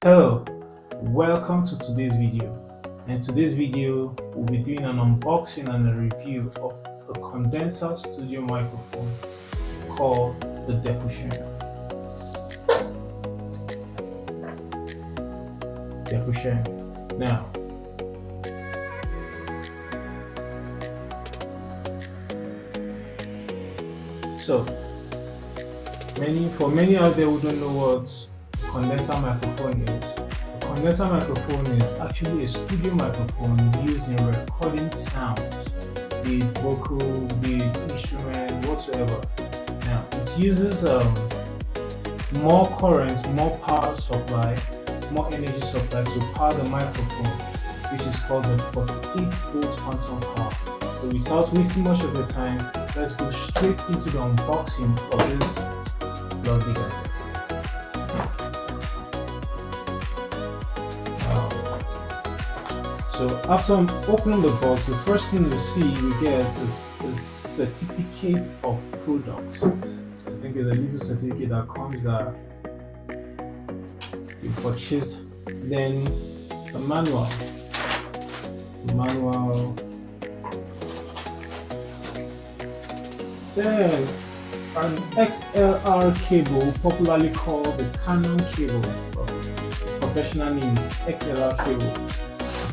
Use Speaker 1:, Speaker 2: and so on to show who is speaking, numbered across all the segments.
Speaker 1: Hello, welcome to today's video. In today's video, we'll be doing an unboxing and a review of a condenser studio microphone called the Depusheng. Now, so for many out there who don't know what condenser microphone is. A condenser microphone is actually a studio microphone used in recording sounds, be it vocal, be it instrument, whatsoever. Now it uses more current, more power supply, more energy supply to power the microphone, which is called the 48-volt quantum power. So without wasting much of the time, let's go straight into the unboxing of this lovely gadget. So after opening the box, the first thing you see we get is a certificate of product. So I think it's a little certificate that comes that you purchased. Then a manual. Then an XLR cable, popularly called the Canon cable. Professional name is XLR cable.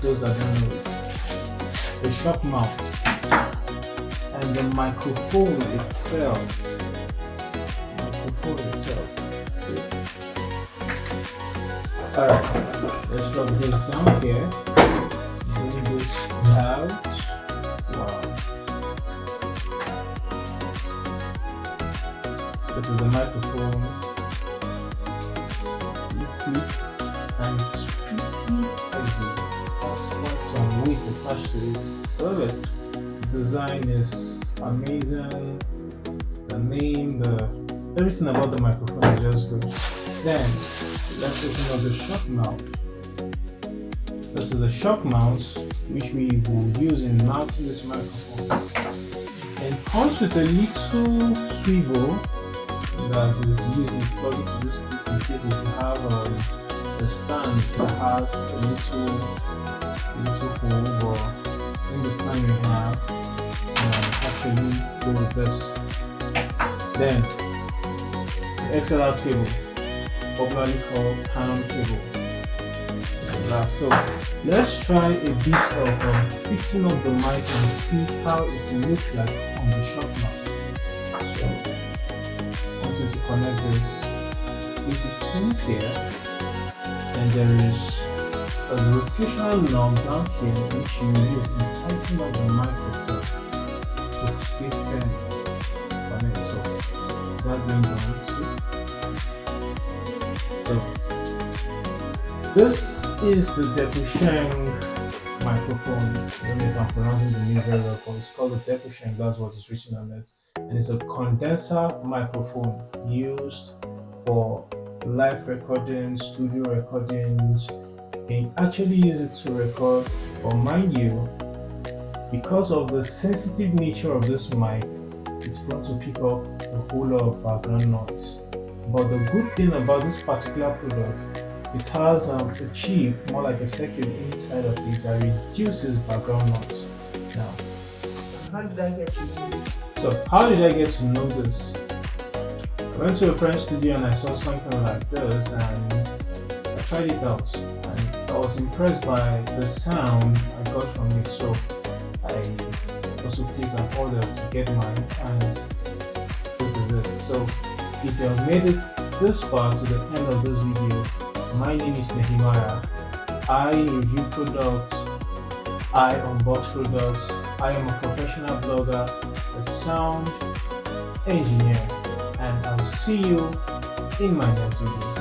Speaker 1: Those that don't know it, the shock mount, and the microphone itself. Alright, let's drop this down here. Bring this out. Wow. This is the microphone. It's sleek and it's pretty heavy. Some weight attached to it. Love it. The design is amazing. The name, everything about the microphone is just good. Then let's open up the shock mount. This is a shock mount which we will use in mounting this microphone. And it comes with a little swivel that is used in plugging to this piece in case if you have a stand that has a little hole, or in this time you have actually go with this. Then the XLR cable, popularly called Canon cable. So let's try a bit of fixing up the mic and see how it will look like on the shock mount. So I want you to connect this with it in here, and there is a rotational knob down here which you use in tightening up the microphone to stay firm. Connect. So that being done. So this is the Depusheng microphone. I don't know if I'm pronouncing the name very well, but it's called the Depusheng. That's what is written on it, and it's a condenser microphone used for live recordings, studio recordings. You can actually use it to record, but mind you, because of the sensitive nature of this mic, it's going to pick up a whole lot of background noise. But the good thing about this particular product, it has a chip, more like a circuit inside of it, that reduces background noise. Now, how did I get to know this? So how did I get to know this? I went to a French studio and I saw something like this, and I tried it out. I was impressed by the sound I got from it, so I also placed an order to get mine, and this is it. So if you have made it this far to the end of this video, my name is Nehemiah. I review products, I unbox products, I am a professional blogger, a sound engineer, and I will see you in my next video.